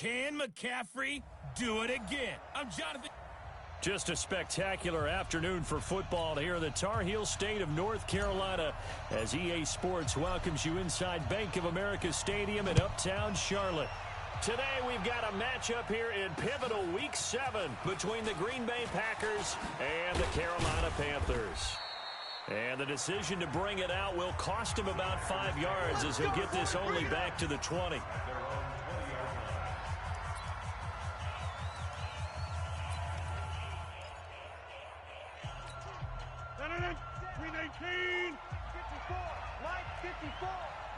Can McCaffrey do it again? I'm Jonathan. Just a spectacular afternoon for football here in the Tar Heel state of North Carolina as EA Sports welcomes you inside Bank of America Stadium in Uptown Charlotte. Today we've got a matchup here in pivotal Week 7 between the Green Bay Packers and the Carolina Panthers. And the decision to bring it out will cost him about 5 yards as he'll get this only back to the 20.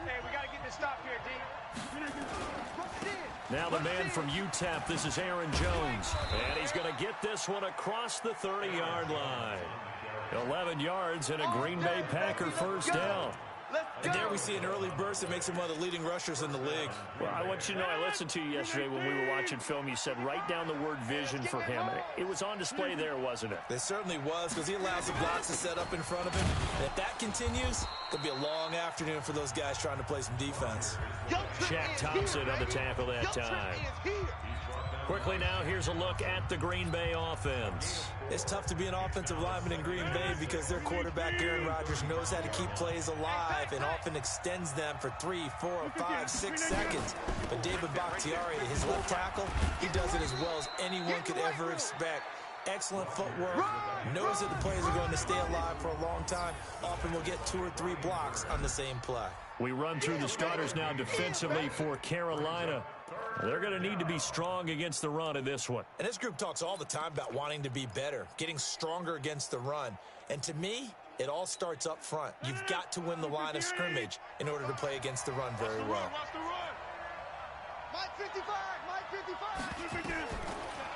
Hey, we got to get this stop here, D. Now the man from UTEP, this is Aaron Jones. And he's going to get this one across the 30-yard line. 11 yards and a Green Bay Packer first down. And there we see an early burst that makes him one of the leading rushers in the league. Well, I want you to know, I listened to you yesterday when we were watching film. You said write down the word vision for him. It was on display there, wasn't it? It certainly was, because he allows the blocks to set up in front of him. And if that continues, it'll be a long afternoon for those guys trying to play some defense. Shaq Thompson on the tackle that time. Quickly now, here's a look at the Green Bay offense. It's tough to be an offensive lineman in Green Bay because their quarterback, Aaron Rodgers, knows how to keep plays alive and often extends them for 3, 4, 5, 6 seconds. But David Bakhtiari, his left tackle, he does it as well as anyone could ever expect. Excellent footwork, knows that the plays are going to stay alive for a long time. Often will get 2 or 3 blocks on the same play. We run through the starters now defensively for Carolina. They're going to need to be strong against the run in this one. And this group talks all the time about wanting to be better, getting stronger against the run. And to me, it all starts up front. You've got to win the line of scrimmage in order to play against the run very well. Mike 55, Mike 55.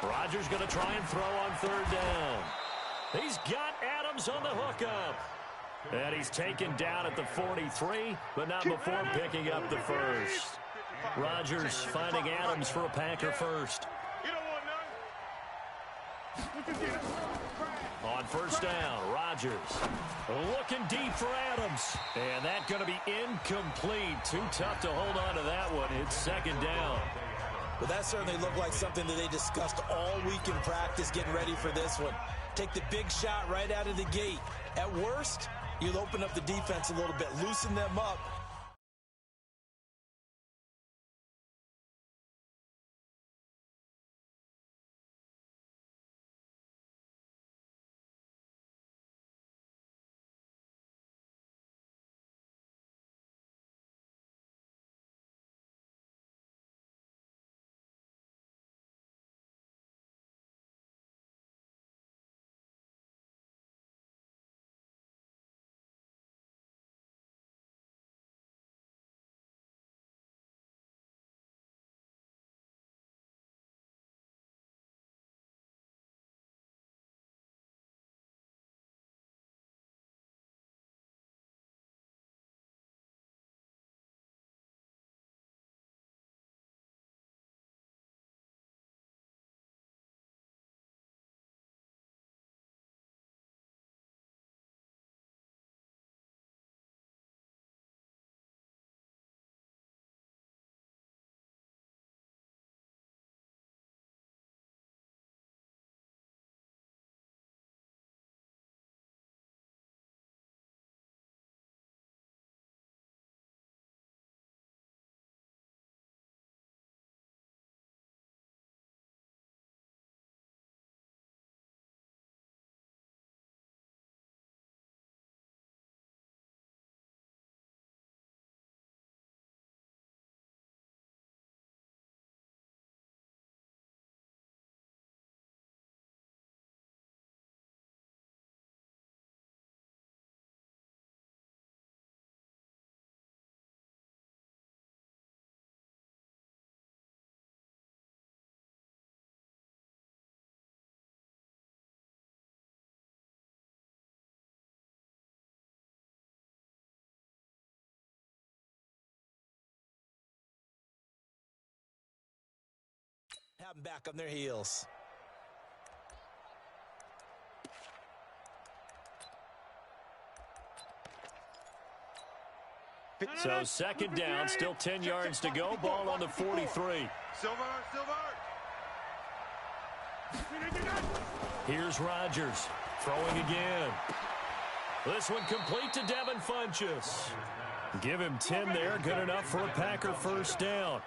Rodgers going to try and throw on third down. He's got Adams on the hookup. And he's taken down at the 43, but not before picking up the first. Rodgers finding Adams for a Packer first. On first down, Rodgers looking deep for Adams. And that's going to be incomplete. Too tough to hold on to that one. It's second down. But that certainly looked like something that they discussed all week in practice getting ready for this one. Take the big shot right out of the gate. At worst, you'll open up the defense a little bit, loosen them up. Have them back on their heels. So second down, still 10 yards to go. Ball on the 43. Silver. Here's Rodgers throwing again. This one complete to Devin Funchess. Give him 10 there. Good enough for a Packer first down.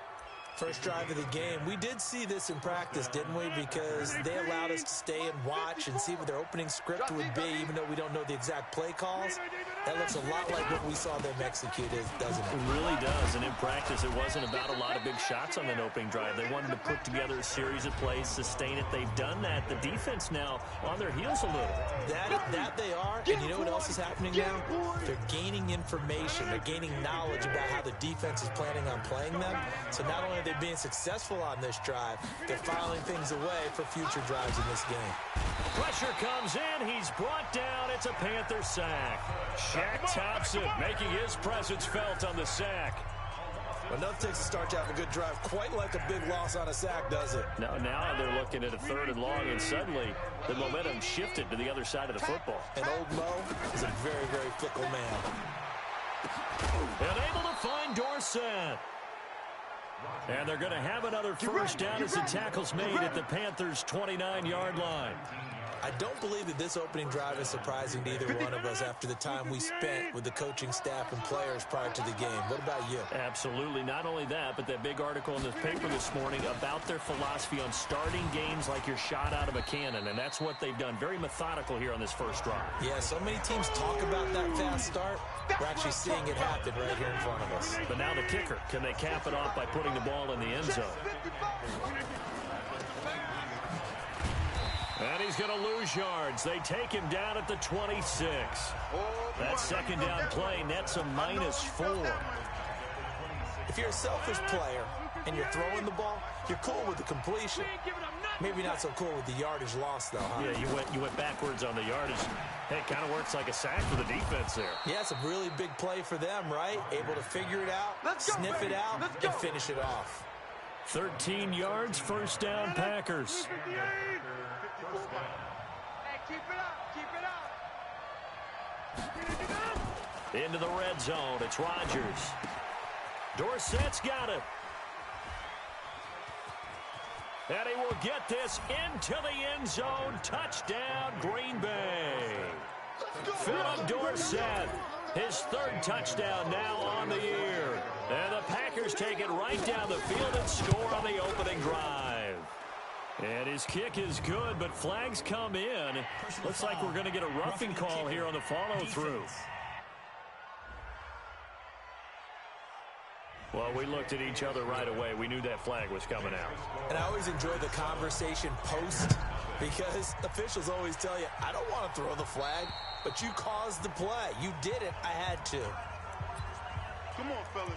First drive of the game. We did see this in practice, didn't we? Because they allowed us to stay and watch and see what their opening script would be, even though we don't know the exact play calls. That looks a lot like what we saw them execute, doesn't it? It really does. And in practice, it wasn't about a lot of big shots on that opening drive. They wanted to put together a series of plays, sustain it. They've done that. The defense now on their heels a little. That they are. And you know what else is happening now? They're gaining information. They're gaining knowledge about how the defense is planning on playing them. So not only are they being successful on this drive, they're filing things away for future drives in this game. Pressure comes in. He's brought down. It's a Panther sack. Shaq Thompson making his presence felt on the sack. Enough takes to start to have a good drive. Quite like a big loss on a sack, does it? Now they're looking at a 3rd and long, and suddenly the momentum shifted to the other side of the football. And old Mo is a very, very fickle man. And able to find Dorsett. And they're going to have another first down as the tackle's made at the Panthers' 29-yard line. I don't believe that this opening drive is surprising to either one of us after the time we spent with the coaching staff and players prior to the game. What about you? Absolutely. Not only that, but that big article in the paper this morning about their philosophy on starting games like you're shot out of a cannon, and that's what they've done. Very methodical here on this first drive. Yeah, so many teams talk about that fast start. We're actually seeing it happen right here in front of us. But now the kicker. Can they cap it off by putting the ball in the end zone? And he's going to lose yards. They take him down at the 26. That second down play nets a -4. If you're a selfish player and you're throwing the ball, you're cool with the completion. Maybe not so cool with the yardage loss, though, huh? Yeah, you went backwards on the yardage. Hey, it kind of works like a sack for the defense there. Yeah, it's a really big play for them, right? Able to figure it out, sniff it out, and finish it off. 13 yards, first down, Packers. Hey, keep it up. Into the red zone. It's Rodgers. Dorsett's got it. And he will get this into the end zone. Touchdown, Green Bay. Philip Dorsett, his 3rd touchdown now on the year. And the Packers take it right down the field and score on the opening drive. And his kick is good, but flags come in. Looks like we're going to get a roughing call here on the follow-through. Well, we looked at each other right away. We knew that flag was coming out. And I always enjoy the conversation post because officials always tell you, I don't want to throw the flag, but you caused the play. You did it. I had to. Come on, fellas.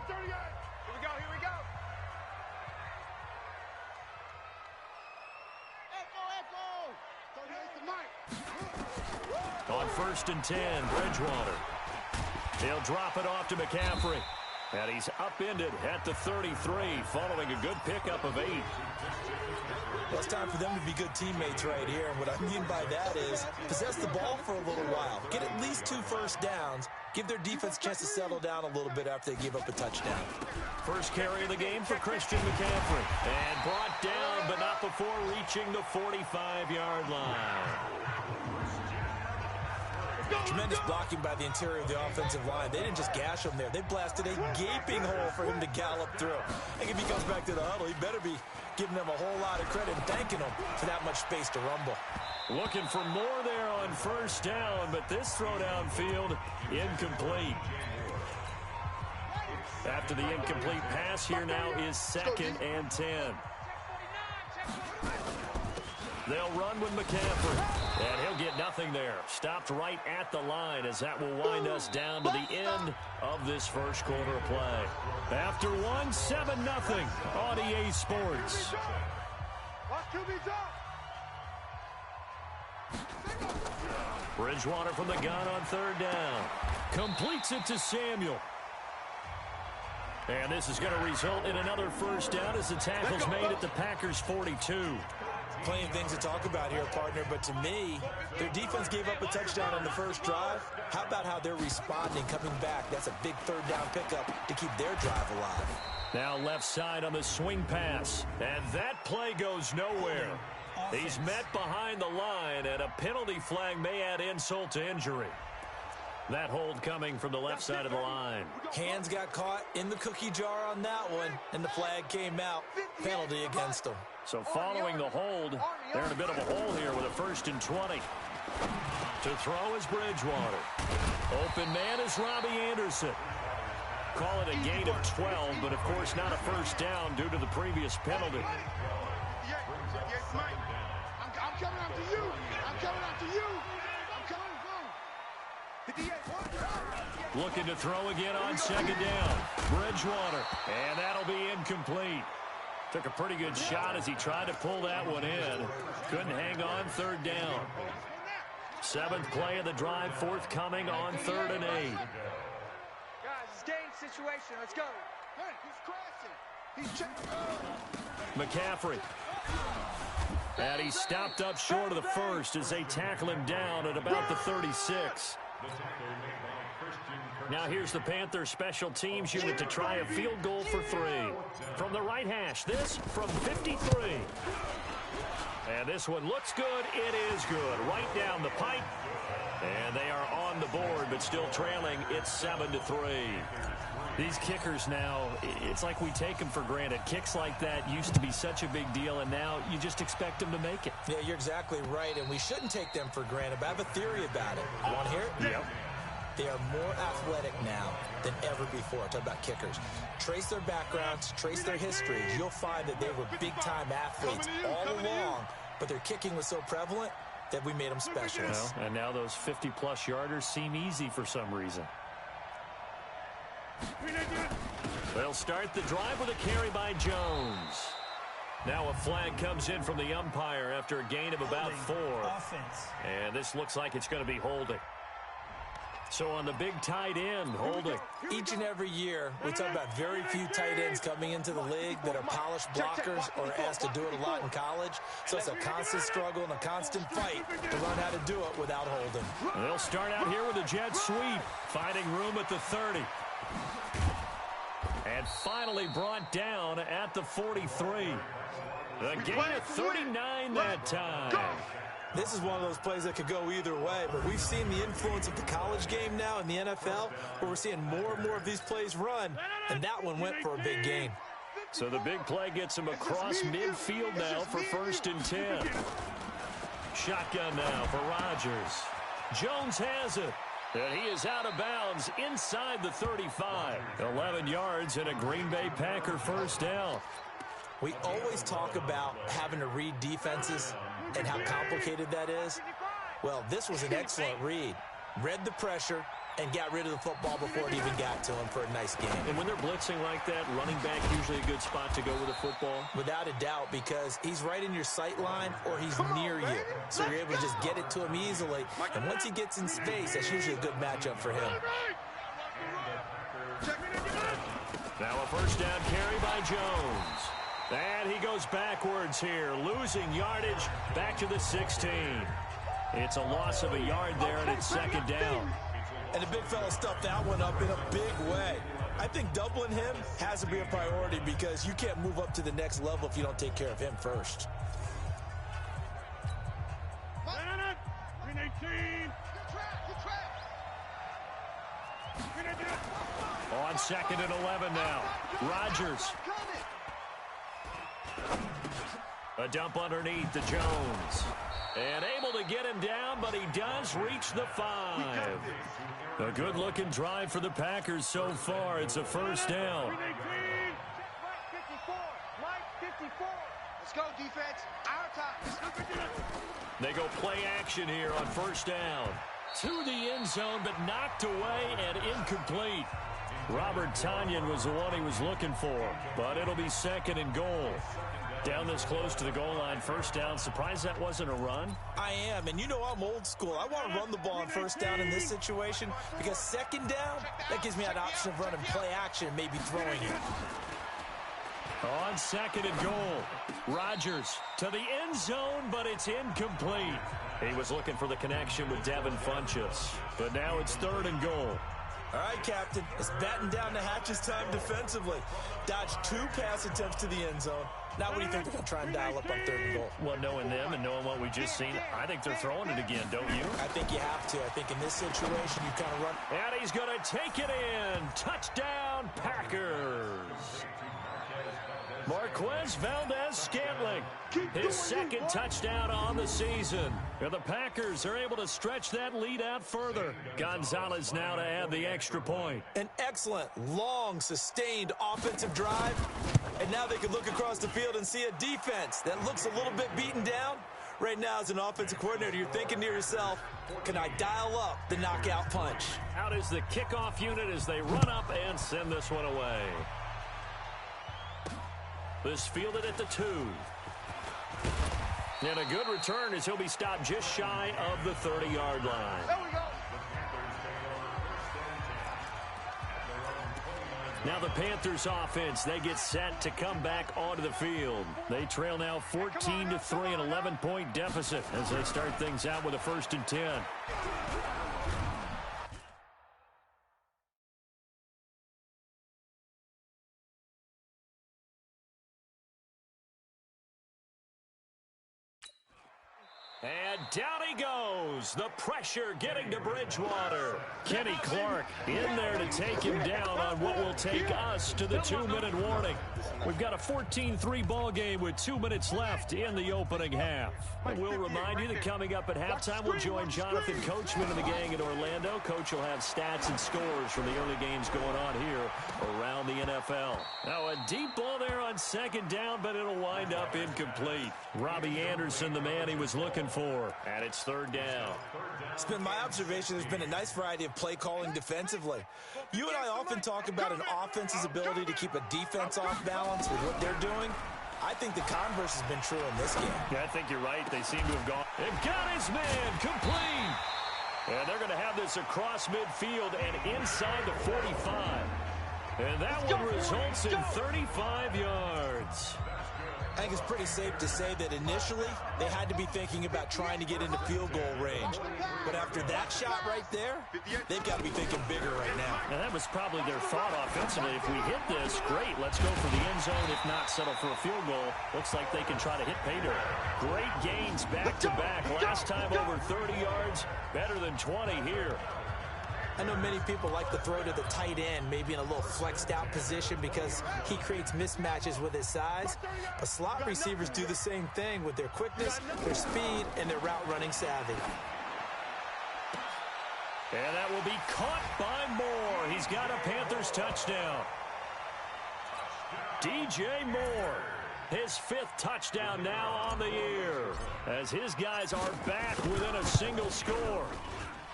Here we go. On 1st and 10, Bridgewater. He'll drop it off to McCaffrey. And he's upended at the 33, following a good pickup of 8. Well, it's time for them to be good teammates right here. And what I mean by that is possess the ball for a little while. Get at least 2 first downs. Give their defense a chance to settle down a little bit after they give up a touchdown. First carry of the game for Christian McCaffrey. And brought down, but not before reaching the 45-yard line. Tremendous blocking by the interior of the offensive line. They didn't just gash him there. They blasted a gaping hole for him to gallop through. I think if he comes back to the huddle, he better be giving them a whole lot of credit and thanking them for that much space to rumble. Looking for more there on first down, but this throw downfield incomplete. After the incomplete pass, here now is 2nd and 10. They'll run with McCaffrey, and he'll get nothing there. Stopped right at the line as that will wind us down to the end of this first quarter of play. After 1, 7-0 on EA Sports. Bridgewater from the gun on 3rd down. Completes it to Samuel. And this is going to result in another first down as the tackle's made at the Packers' 42. Plenty of things to talk about here, partner, but to me, their defense gave up a touchdown on the first drive. How about how they're responding, coming back? That's a big third down pickup to keep their drive alive. Now left side on the swing pass, and that play goes nowhere. He's met behind the line, and a penalty flag may add insult to injury. That hold coming from the left side of the line. Hands got caught in the cookie jar on that one, and the flag came out. Penalty against them. So following the hold, they're in a bit of a hole here with a 1st and 20. To throw is Bridgewater. Open man is Robbie Anderson. Call it a gain of 12, but of course not a first down due to the previous penalty. Yes, Mike. I'm coming after you. I'm coming after you. I'm coming. Looking to throw again on 2nd down. Bridgewater, and that'll be incomplete. Took a pretty good shot as he tried to pull that one in. Couldn't hang on 3rd down. 7th play of the drive, forthcoming on 3rd and 8. Guys, it's game situation. Let's go. Hey, he's crashing. He's checking. McCaffrey. And he stopped up short of the first as they tackle him down at about the 36. Now here's the Panthers special teams unit to try a field goal for 3. From the right hash, this from 53. And this one looks good. It is good. Right down the pipe. And they are on the board, but still trailing. It's 7-3. These kickers now, it's like we take them for granted. Kicks like that used to be such a big deal, and now you just expect them to make it. Yeah, you're exactly right, and we shouldn't take them for granted, but I have a theory about it. You want to hear it? Yep. They are more athletic now than ever before. Talk about kickers. Trace their backgrounds, trace their histories. You'll find that they were big-time athletes all along, but their kicking was so prevalent that we made them specialists. Well, and now those 50-plus yarders seem easy for some reason. They'll start the drive with a carry by Jones. Now a flag comes in from the umpire after a gain of about 4. And this looks like it's going to be holding. So on the big tight end, holding. Each and every year, we talk about very few tight ends coming into the league that are polished blockers or asked to do it a lot in college. So it's a constant struggle and a constant fight to learn how to do it without holding. And they'll start out here with a jet sweep, finding room at the 30. And finally brought down at the 43. A gain of 39 that time. This is one of those plays that could go either way, but we've seen the influence of the college game now in the NFL, where we're seeing more and more of these plays run, and that one went for a big gain. So the big play gets him across midfield now for 1st and 10. Shotgun now for Rodgers. Jones has it. And he is out of bounds inside the 35. 11 yards and a Green Bay Packer first down. We always talk about having to read defenses and how complicated that is. Well, this was an excellent read. Read the pressure and got rid of the football before it even got to him for a nice game. And when they're blitzing like that, running back usually a good spot to go with the football? Without a doubt, because he's right in your sight line or he's near you. So you're able to just get it to him easily. And once he gets in space, that's usually a good matchup for him. Now a first down carry by Jones. And he goes backwards here, losing yardage back to the 16. It's a loss of a yard there, and it's 2nd down. And the big fella stuffed that one up in a big way. I think doubling him has to be a priority because you can't move up to the next level if you don't take care of him first. On 2nd and 11 now. Rodgers. A dump underneath to Jones. And able to get him down, but he does reach the 5. A good-looking drive for the Packers so far. It's a first down. Mike 54. Let's go, defense. Our time. They go play action here on first down. To the end zone, but knocked away and incomplete. Robert Tonyan was the one he was looking for, but it'll be 2nd and goal. Down this close to the goal line, first down. Surprised that wasn't a run? I am, and you know I'm old school. I want to run the ball on first down in this situation because 2nd down, that gives me that option of running play action and maybe throwing it. On second and goal, Rodgers to the end zone, but it's incomplete. He was looking for the connection with Devin Funchess, but now it's third and goal. All right, Captain, it's batten down the hatches time defensively. Dodged 2 pass attempts to the end zone. Now what do you think they're going to try and dial up on third and goal? Well, knowing them and knowing what we just seen, I think they're throwing it again, don't you? I think you have to. I think in this situation, you kind of run. And he's going to take it in. Touchdown, Packers. Marquez Valdez-Scantling, his second touchdown on the season. And the Packers are able to stretch that lead out further. Gonzalez now to add the extra point. An excellent, long, sustained offensive drive. And now they can look across the field and see a defense that looks a little bit beaten down. Right now, as an offensive coordinator, you're thinking to yourself, can I dial up the knockout punch? Out is the kickoff unit as they run up and send this one away. This fielded at the 2. And a good return as he'll be stopped just shy of the 30-yard line. There we go. Now the Panthers offense, they get set to come back onto the field. They trail now 14-3, an 11-point deficit as they start things out with a 1st and 10. And down he goes. The pressure getting to Bridgewater. Kenny Clark in there to take him down on what will take us to the 2-minute warning. We've got a 14-3 ball game with 2 minutes left in the opening half. And we'll remind you that coming up at halftime, we'll join Jonathan Coachman and the gang in Orlando. Coach will have stats and scores from the early games going on here around the NFL. Now a deep ball there on second down, but it'll wind up incomplete. Robbie Anderson, the man he was looking for, and it's third down. It's been my observation there's been a nice variety of play calling defensively. You and I often talk about an offense's ability to keep a defense off balance with what they're doing. I think the converse has been true in this game. Yeah, I think you're right. They seem to have gone. They've got his man complete. And they're going to have this across midfield and inside the 45. And that one results in 35 yards. I think it's pretty safe to say that initially they had to be thinking about trying to get into field goal range. But after that shot right there, they've got to be thinking bigger right now. And that was probably their thought offensively. If we hit this, great, let's go for the end zone. If not, settle for a field goal. Looks like they can try to hit pay dirt. Great gains back-to-back. Last time over 30 yards, better than 20 here. I know many people like to throw to the tight end, maybe in a little flexed out position because he creates mismatches with his size. But slot receivers do the same thing with their quickness, their speed, and their route running savvy. And that will be caught by Moore. He's got a Panthers touchdown. DJ Moore, his 5th touchdown now on the year, as his guys are back within a single score.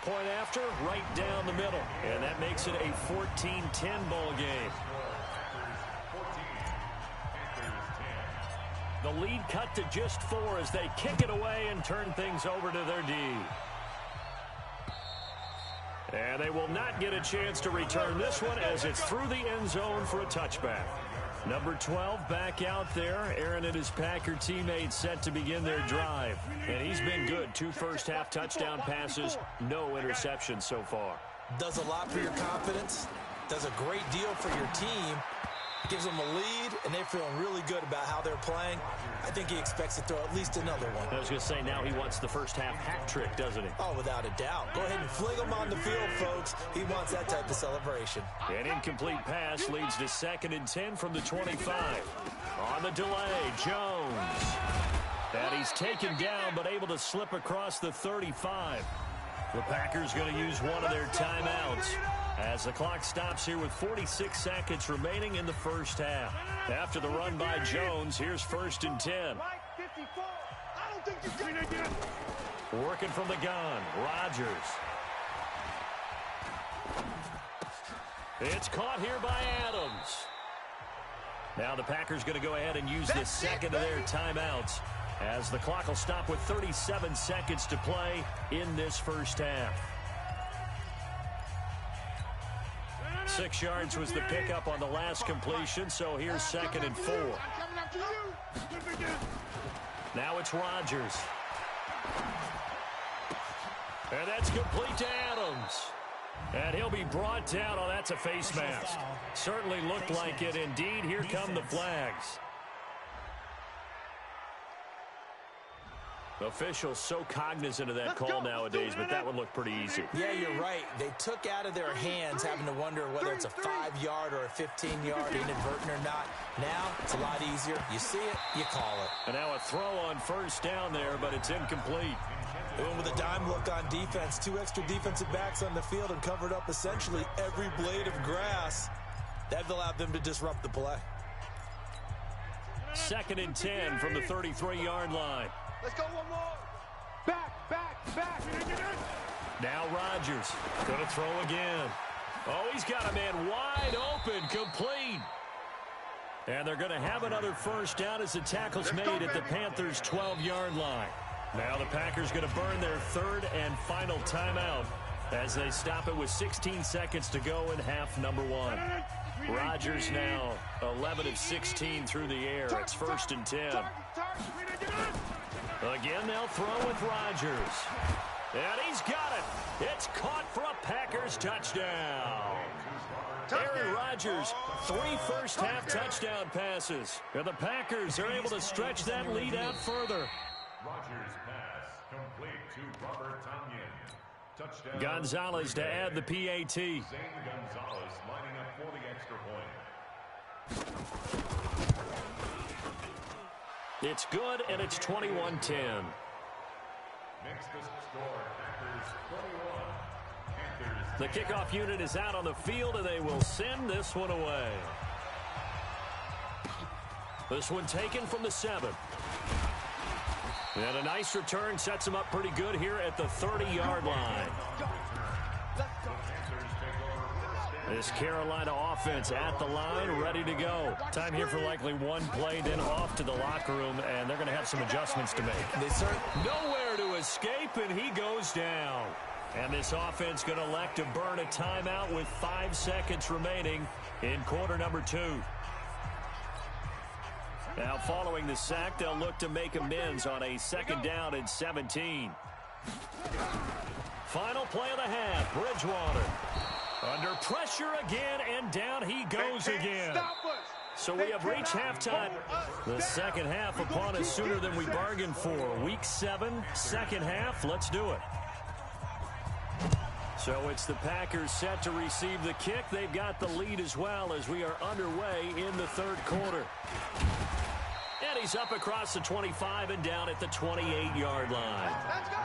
Point after, right down the middle. And that makes it a 14-10 ball game. The lead cut to just 4 as they kick it away and turn things over to their D. And they will not get a chance to return this one as it's through the end zone for a touchback. Number 12 back out there. Aaron and his Packer teammates set to begin their drive. And he's been good. 2 first-half touchdown passes, no interceptions so far. Does a lot for your confidence. Does a great deal for your team. Gives them a lead, and they're feeling really good about how they're playing. I think he expects to throw at least another one. I was going to say, now he wants the first-half hat trick, doesn't he? Oh, without a doubt. Go ahead and fling him on the field, folks. He wants that type of celebration. An incomplete pass leads to 2nd and 10 from the 25. On the delay, Jones. And he's taken down, but able to slip across the 35. The Packers going to use one of their timeouts as the clock stops here with 46 seconds remaining in the first half. After the run by Jones, here's 1st and 10. Working from the gun, Rodgers. It's caught here by Adams. Now the Packers going to go ahead and use the second of their timeouts as the clock will stop with 37 seconds to play in this first half. 6 yards was the pickup on the last completion, so here's 2nd and 4. Now it's Rodgers. And that's complete to Adams. And he'll be brought down. Oh, that's a face mask. Certainly looked like it indeed. Here come the flags. Officials so cognizant of that call nowadays, but that would look pretty easy. Yeah, you're right. They took out of their hands having to wonder whether it's a 5-yard or a 15-yard inadvertent or not. Now, it's a lot easier. You see it, you call it. And now a throw on 1st down there, but it's incomplete. They went with a dime look on defense. 2 extra defensive backs on the field and covered up essentially every blade of grass. That allowed them to disrupt the play. 2nd and 10 from the 33-yard line. Let's go one more. Back. Now Rodgers going to throw again. Oh, he's got a man wide open, complete. And they're going to have another 1st down as the tackle's made at the Panthers' 12-yard line. Now the Packers going to burn their 3rd and final timeout as they stop it with 16 seconds to go in half number 1. Rodgers now 11 of 16 through the air. It's 1st and 10. Again, they'll throw with Rodgers. And he's got it. It's caught for a Packers touchdown. Aaron Rodgers, 3 first-half touchdown passes. And the Packers are able to stretch that lead out further. Rodgers pass complete to Robert Tonyan. Touchdown. Gonzalez to add the PAT. Zane Gonzalez lining up for the extra point. It's good, and it's 21-10. Makes the score Packers 21. Panthers. The kickoff unit is out on the field, and they will send this one away. This one taken from the 7. And a nice return sets them up pretty good here at the 30-yard line. This Carolina offense at the line, ready to go. Time here for likely one play, then off to the locker room, and they're going to have some adjustments to make. Nowhere to escape, and he goes down. And this offense going to elect to burn a timeout with 5 seconds remaining in quarter number 2. Now, following the sack, they'll look to make amends on a 2nd down and 17. Final play of the half, Bridgewater. Under pressure again, and down he goes again. So we have reached halftime. The second half upon us sooner than we bargained for. Week 7, second half. Let's do it. So it's the Packers set to receive the kick. They've got the lead as well as we are underway in the 3rd quarter. And he's up across the 25 and down at the 28-yard line. Let's go.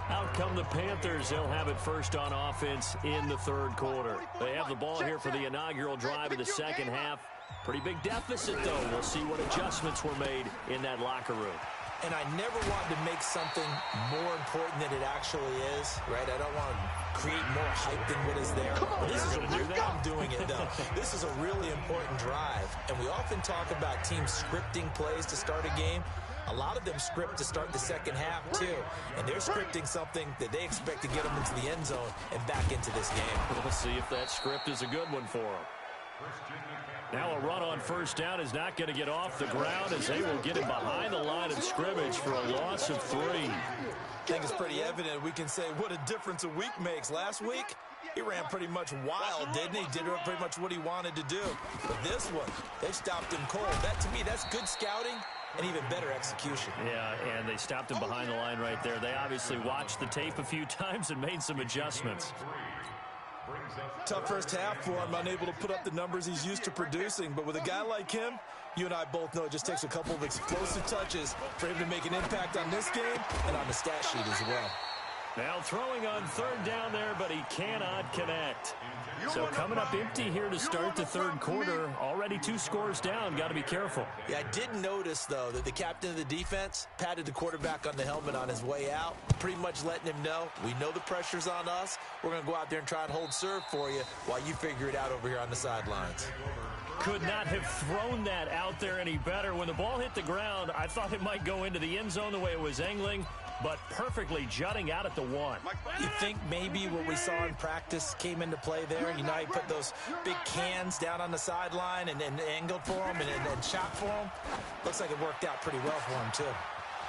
Out come the Panthers. They'll have it first on offense in the 3rd quarter. They have the ball here for the inaugural drive of the second half. Pretty big deficit, though. We'll see what adjustments were made in that locker room. And I never wanted to make something more important than it actually is, right? I don't want to create more hype than what is there. This is I'm doing it, though. This is a really important drive. And we often talk about teams scripting plays to start a game. A lot of them script to start the second half, too. And they're scripting something that they expect to get them into the end zone and back into this game. We'll see if that script is a good one for them. Now a run on 1st down is not going to get off the ground as they will get him behind the line of scrimmage for a loss of 3. I think it's pretty evident. We can say what a difference a week makes. Last week, he ran pretty much wild, didn't he? Did pretty much what he wanted to do. But this one, they stopped him cold. That, to me, that's good scouting and even better execution. Yeah, and they stopped him behind the line right there. They obviously watched the tape a few times and made some adjustments. Tough first half for him, unable to put up the numbers he's used to producing. But with a guy like him, you and I both know it just takes a couple of explosive touches for him to make an impact on this game and on the stat sheet as well. Now throwing on 3rd down there, but he cannot connect. So coming up empty here to start the 3rd quarter. Already 2 scores down. Got to be careful. Yeah, I did notice, though, that the captain of the defense patted the quarterback on the helmet on his way out, pretty much letting him know, we know the pressure's on us. We're going to go out there and try and hold serve for you while you figure it out over here on the sidelines. Could not have thrown that out there any better. When the ball hit the ground, I thought it might go into the end zone the way it was angling. but perfectly jutting out at the 1. You think maybe what we saw in practice came into play there? You know, he put those big cans down on the sideline and angled for him and shot for him. Looks like it worked out pretty well for him, too.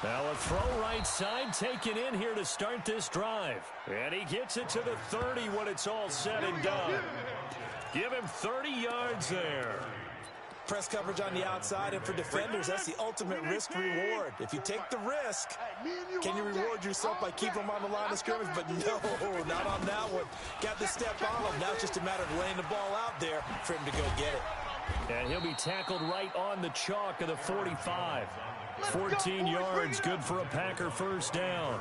Now a throw right side taken in here to start this drive. And he gets it to the 30 when it's all said and done. Give him 30 yards there. Press coverage on the outside, and for defenders, that's the ultimate risk-reward. If you take the risk, can you reward yourself by keeping them on the line of scrimmage? But no, not on that one. Got to step on him. Now it's just a matter of laying the ball out there for him to go get it. And he'll be tackled right on the chalk of the 45. 14 yards, good for a Packer first down.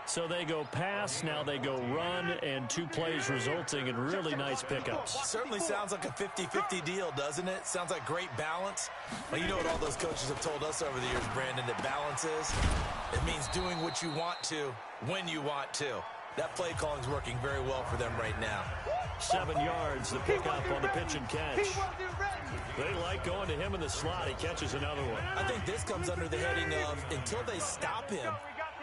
So they go pass, now they go run, and 2 plays resulting in really nice pickups. Certainly sounds like a 50-50 deal, doesn't it? Sounds like great balance. Well, you know what all those coaches have told us over the years, Brandon, that balance is? It means doing what you want to, when you want to. That play calling is working very well for them right now. 7 yards, the pickup on the pitch and catch. They like going to him in the slot. He catches another one. I think this comes under the heading of, until they stop him,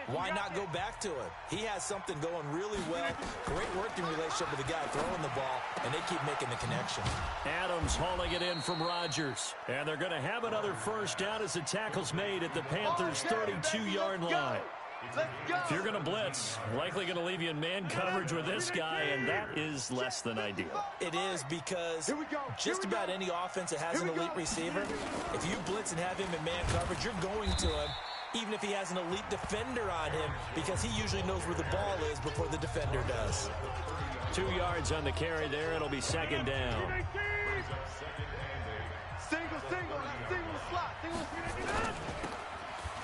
why not go back to him? He has something going really well. Great working relationship with the guy throwing the ball, and they keep making the connection. Adams hauling it in from Rodgers. And they're going to have another first down as the tackle's made at the Panthers' 32-yard line. If you're going to blitz, likely going to leave you in man coverage with this guy, and that is less than ideal. It is, because just about any offense that has an elite receiver, if you blitz and have him in man coverage, you're going to him, even if he has an elite defender on him, because he usually knows where the ball is before the defender does. 2 yards on the carry there. It'll be second down.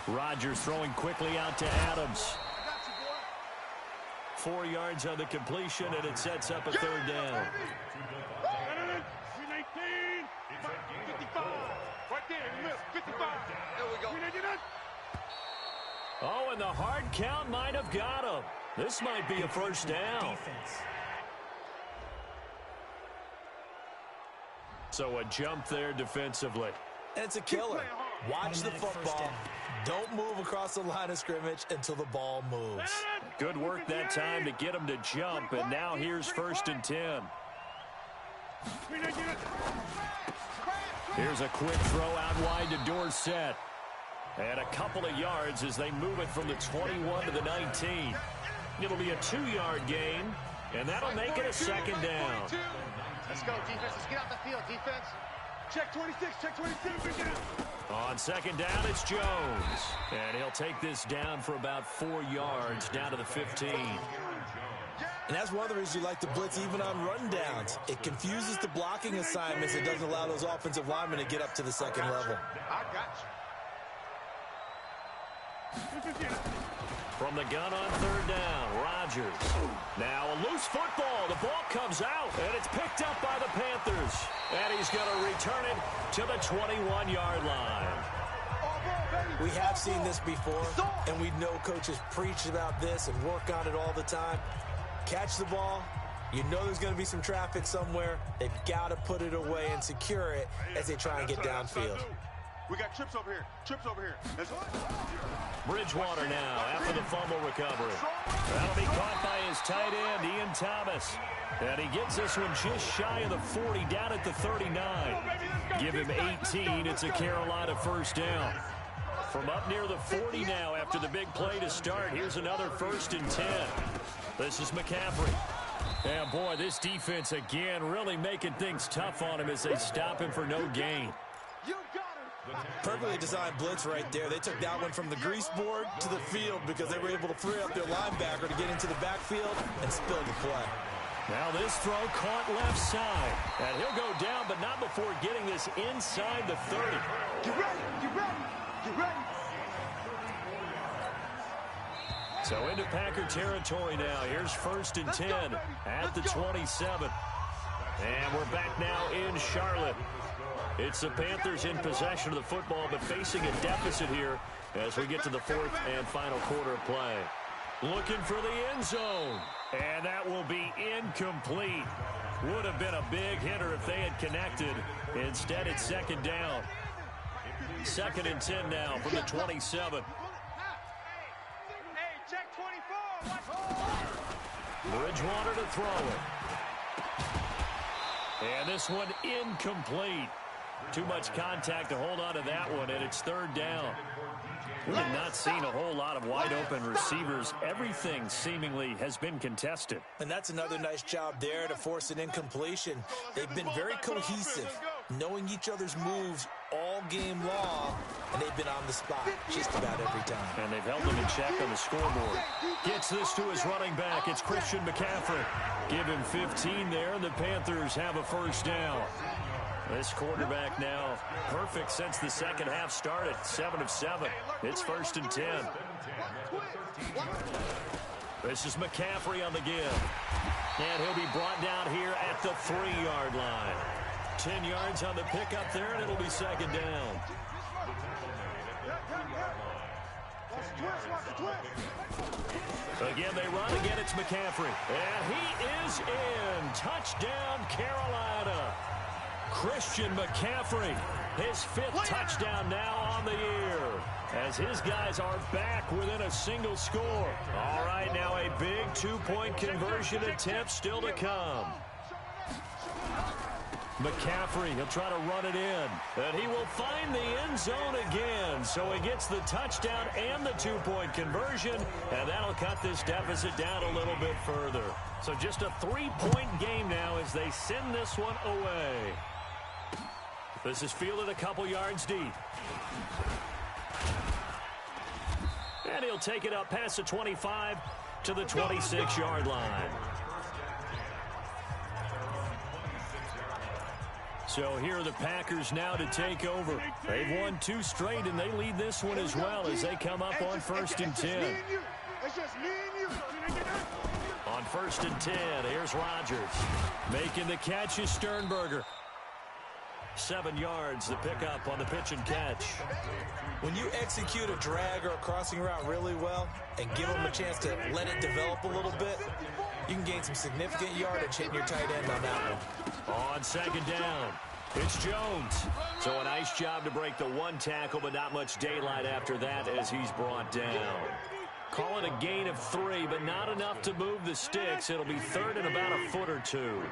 Rodgers throwing quickly out to Adams. 4 yards on the completion, and it sets up a third down. Oh, and the hard count might have got him. This might be a first down. So a jump there defensively. And it's a killer. Watch the football. Don't move across the line of scrimmage until the ball moves. Good work that time to get him to jump, and now here's 1st and 10. Here's a quick throw out wide to Dorsett. And a couple of yards as they move it from the 21 to the 19. It'll be a 2-yard gain, and that'll make it a second down. Let's go, defense. Let's get out the field, defense. Check 26, check 26. On second down, it's Jones. And he'll take this down for about 4 yards, down to the 15. And that's one of the reasons you like to blitz even on rundowns. It confuses the blocking assignments. It doesn't allow those offensive linemen to get up to the second level. I got you. From the gun on third down, Rodgers. Now a loose football. The ball comes out, and it's picked up by the Panthers. And he's going to return it to the 21-yard line. We have seen this before, and we know coaches preach about this and work on it all the time. Catch the ball. You know there's going to be some traffic somewhere. They've got to put it away and secure it as they try and get downfield. We got trips over here. Trips over here. Bridgewater now after the fumble recovery. That'll be caught by his tight end, Ian Thomas. And he gets this one just shy of the 40, down at the 39. Give him 18. It's a Carolina first down. From up near the 40 now after the big play to start. Here's another 1st and 10. This is McCaffrey. And boy, this defense again really making things tough on him as they stop him for no gain. Perfectly designed blitz right there. They took that one from the grease board to the field because they were able to free up their linebacker to get into the backfield and spill the play. Now this throw caught left side. And he'll go down, but not before getting this inside the 30. Get ready, get ready, get ready. So into Packer territory now. Here's 1st and 10 at the 27. And we're back now in Charlotte. It's the Panthers in possession of the football, but facing a deficit here as we get to the 4th and final quarter of play. Looking for the end zone. And that will be incomplete. Would have been a big hitter if they had connected. Instead, it's second down. 2nd and 10 now from the 27. Bridgewater to throw it. And this one incomplete. Too much contact to hold on to that one, and it's third down. We have not seen a whole lot of wide-open receivers. Everything seemingly has been contested. And that's another nice job there to force an incompletion. They've been very cohesive, knowing each other's moves all game long, and they've been on the spot just about every time. And they've held them in check on the scoreboard. Gets this to his running back. It's Christian McCaffrey. Give him 15 there, and the Panthers have a first down. This quarterback now perfect since the second half started. 7 of 7. It's 1st and 10. This is McCaffrey on the give. And he'll be brought down here at the 3-yard line. 10 yards on the pickup there, and it'll be second down. Again, they run. Again, it's McCaffrey. And he is in. Touchdown, Carolina. Christian McCaffrey, his 5th touchdown now on the year, as his guys are back within a single score. All right, now a big 2-point conversion attempt still to come. McCaffrey, he'll try to run it in, and he will find the end zone again. So he gets the touchdown and the 2-point conversion, and that'll cut this deficit down a little bit further. So just a 3-point game now as they send this one away. This is fielded a couple yards deep. And he'll take it up past the 25 to the 26-yard line. So here are the Packers now to take over. They've won 2 straight, and they lead this one as well as they come up on 1st and 10. On 1st and 10, here's Rodgers. Making the catch is Sternberger. 7 yards, the pickup on the pitch and catch. When you execute a drag or a crossing route really well and give them a chance to let it develop a little bit, you can gain some significant yardage hitting your tight end on that one. On 2nd down, it's Jones. So a nice job to break the 1 tackle, but not much daylight after that as he's brought down. Call it a gain of 3, but not enough to move the sticks. It'll be 3rd and about a foot or 2.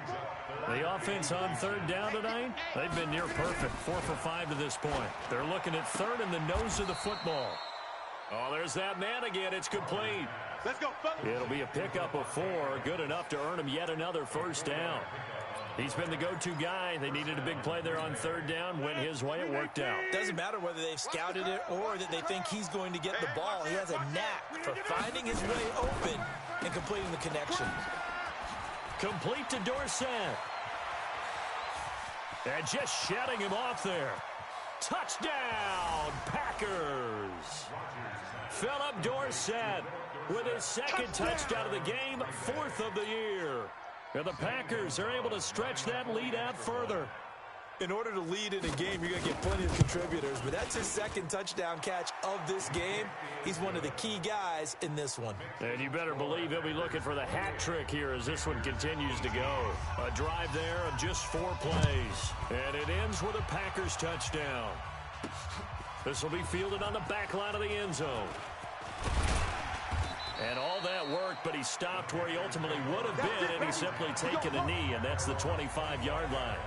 The offense on 3rd down tonight, they've been near perfect. 4 for 5 to this point. They're looking at 3rd and the nose of the football. Oh, there's that man again. It's complete. Let's go, fellas. It'll be a pickup of 4, good enough to earn him yet another first down. He's been the go-to guy. They needed a big play there on 3rd down. Went his way. It worked out. Doesn't matter whether they've scouted it or that they think he's going to get the ball. He has a knack for finding his way open and completing the connection. Complete to Dorsett. And just shutting him off there. Touchdown, Packers. Philip Dorsett with his 2nd touchdown of the game, 4th of the year. And the Packers are able to stretch that lead out further. In order to lead in a game, you're going to get plenty of contributors, but that's his 2nd touchdown catch of this game. He's one of the key guys in this one. And you better believe he'll be looking for the hat trick here as this one continues to go. A drive there of just 4 plays. And it ends with a Packers touchdown. This will be fielded on the back line of the end zone. And all that worked, but he stopped where he ultimately would have been, and he's simply taken a knee, and that's the 25-yard line.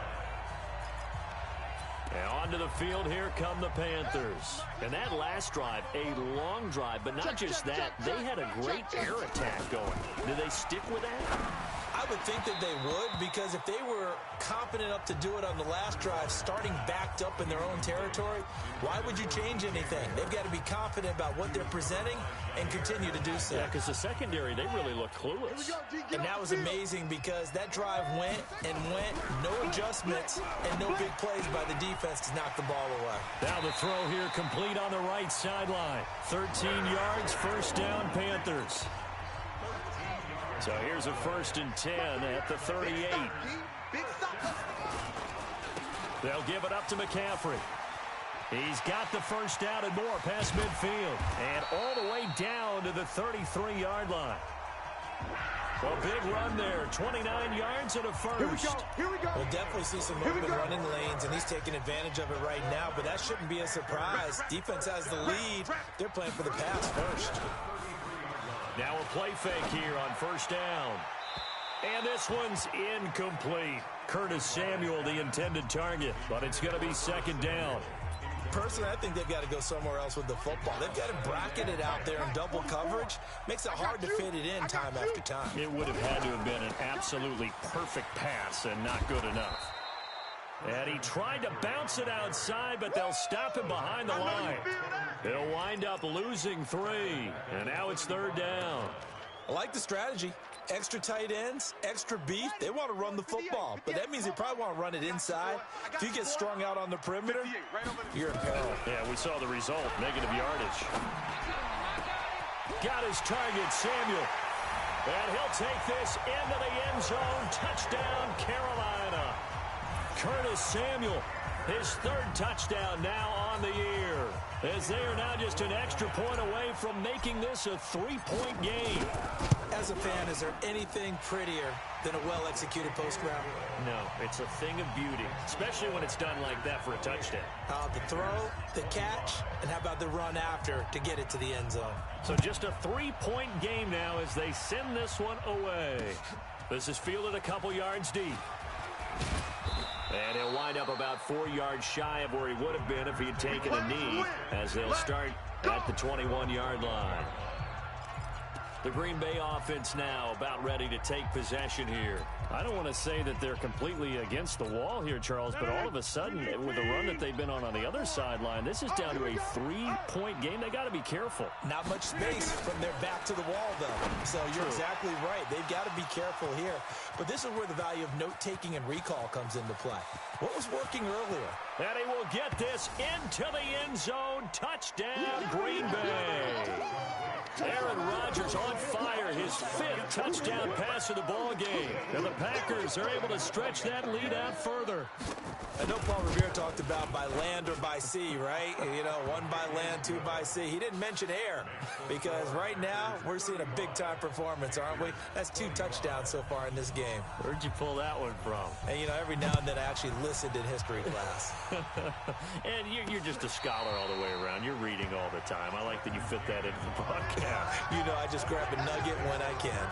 And onto the field, here come the Panthers. And that last drive, a long drive, but not just that, they had a great air attack going. Do they stick with that? I would think that they would, because if they were confident enough to do it on the last drive, starting backed up in their own territory, why would you change anything? They've got to be confident about what they're presenting and continue to do so. Yeah, because the secondary, they really look clueless. And that was amazing because that drive went and went, no adjustments and no big plays by the defense to knock the ball away. Now the throw here complete on the right sideline. 13 yards, first down, Panthers. So here's a 1st and 10 at the 38. They'll give it up to McCaffrey. He's got the first down and more past midfield. And all the way down to the 33-yard line. A big run there. 29 yards and a first. Here we go. We'll definitely see some open running lanes, and he's taking advantage of it right now, but that shouldn't be a surprise. Defense has the lead. They're playing for the pass first. Now a play fake here on first down. And this one's incomplete. Curtis Samuel, the intended target, but it's going to be second down. Personally, I think they've got to go somewhere else with the football. They've got it bracketed out there in double coverage. Makes it hard to fit it in time after time. It would have had to have been an absolutely perfect pass and not good enough. And he tried to bounce it outside, but they'll stop him behind the line. They'll wind up losing 3, and now it's third down. I like the strategy. Extra tight ends, extra beef. They want to run the football, but that means they probably want to run it inside. If you get strung out on the perimeter, you're in peril. Yeah, we saw the result, negative yardage. Got his target, Samuel. And he'll take this into the end zone. Touchdown, Carolina. Curtis Samuel, his 3rd touchdown now on the year, as they are now just an extra point away from making this a 3-point game. As a fan, is there anything prettier than a well-executed post route? No, it's a thing of beauty, especially when it's done like that for a touchdown. The throw, the catch, and how about the run after to get it to the end zone? So just a 3-point game now as they send this one away. This is fielded a couple yards deep. And he'll wind up about 4 yards shy of where he would have been if he had taken a knee, as they'll start at the 21-yard line. The Green Bay offense now about ready to take possession here. I don't want to say that they're completely against the wall here, Charles, but all of a sudden, with the run that they've been on the other sideline, this is down to a 3-point game. They got to be careful. Not much space from their back to the wall, though. So you're exactly right. They've got to be careful here. But this is where the value of note-taking and recall comes into play. What was working earlier? And he will get this into the end zone. Touchdown, Green Bay. Aaron Rodgers on fire, his 5th touchdown pass of the ball game. And the Packers are able to stretch that lead out further. I know Paul Revere talked about by land or by sea, right? You know, 1 by land, 2 by sea. He didn't mention air because right now we're seeing a big-time performance, aren't we? That's 2 touchdowns so far in this game. Where'd you pull that one from? And, you know, every now and then I actually listened in history class. And you're just a scholar all the way around. You're reading all the time. I like that you fit that into the broadcast. You know, I just grab a nugget when I can.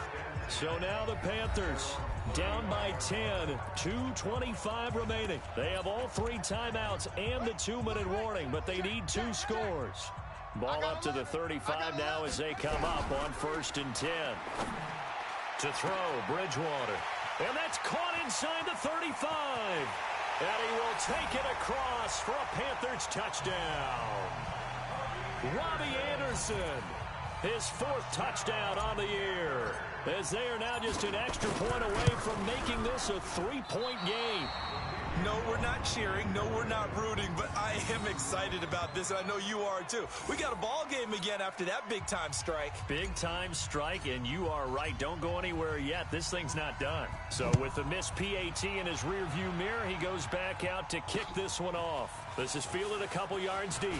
So now the Panthers down by 10, 2:25 remaining. They have all 3 timeouts and the 2-minute warning, but they need 2 scores. Ball up to the 35 now as they come up on 1st and 10. To throw, Bridgewater. And that's caught inside the 35. And he will take it across for a Panthers touchdown. Robbie Anderson, his 4th touchdown on the year, as they are now just an extra point away from making this a 3-point game. No, we're not cheering. No, we're not rooting, but I am excited about this, and I know you are too. We got a ball game again after that big-time strike. Big-time strike, and you are right. Don't go anywhere yet. This thing's not done. So with the missed PAT in his rearview mirror, he goes back out to kick this one off. This is fielded a couple yards deep.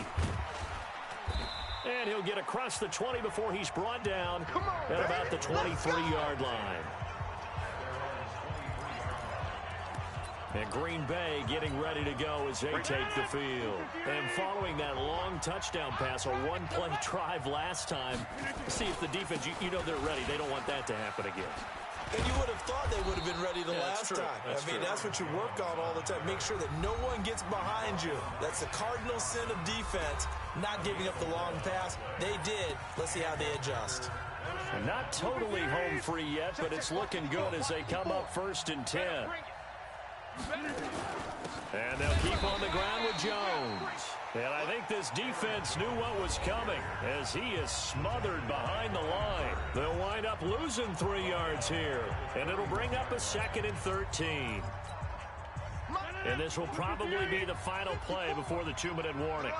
And he'll get across the 20 before he's brought down at about the 23-yard line. And Green Bay getting ready to go as they take the field. And following that long touchdown pass, a 1-play drive last time, see if the defense, you know they're ready. They don't want that to happen again. And you would have thought they would have been ready the last time. That's what you work on all the time. Make sure that no one gets behind you. That's the cardinal sin of defense, not giving up the long pass. They did. Let's see how they adjust. Not totally home free yet, but it's looking good as they come up 1st and 10. And they'll keep on the ground with Jones. And I think this defense knew what was coming as he is smothered behind the line. They'll wind up losing 3 yards here. And it'll bring up a 2nd and 13. And this will probably be the final play before the 2-minute warning.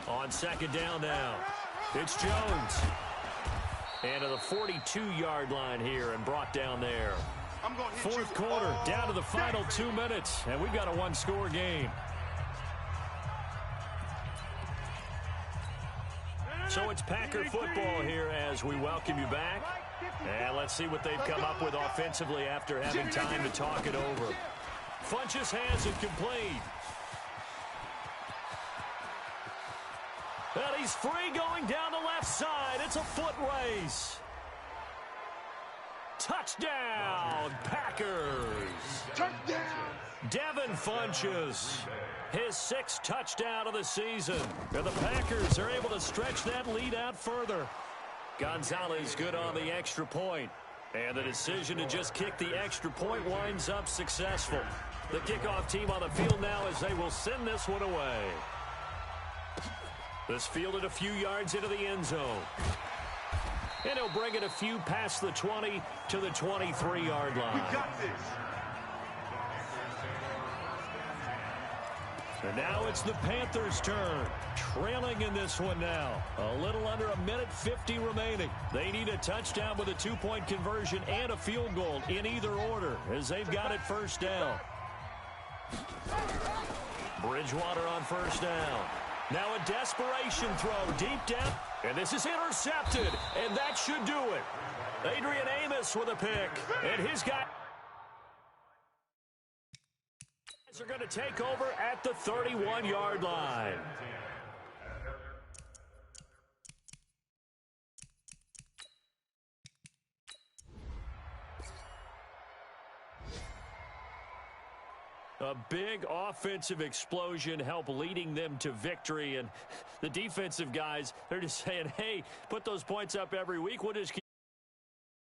On 2nd down now, it's Jones. And to the 42-yard line here and brought down there. 4th quarter, down to the final 2 minutes, and we've got a 1-score game. So it's Packer football here as we welcome you back. And let's see what they've come up with offensively after having time to talk it over. Funchess has it complete. he's free going down the left side. It's a foot race. Touchdown, Packers. Touchdown. Devin Funchess, his 6th touchdown of the season. And the Packers are able to stretch that lead out further. Gonzalez good on the extra point. And the decision to just kick the extra point winds up successful. The kickoff team on the field now as they will send this one away. This fielded a few yards into the end zone. And he'll bring it a few past the 20 to the 23-yard line. We got this. And now it's the Panthers' turn. Trailing in this one now. A little under a minute 50 remaining. They need a touchdown with a 2-point conversion and a field goal in either order as they've got it first down. Bridgewater on first down. Now a desperation throw deep down. And this is intercepted. And that should do it. Adrian Amos with a pick. And his guy are going to take over at the 31-yard line. A big offensive explosion helped leading them to victory. And the defensive guys, they're just saying, hey, put those points up every week. We'll just keep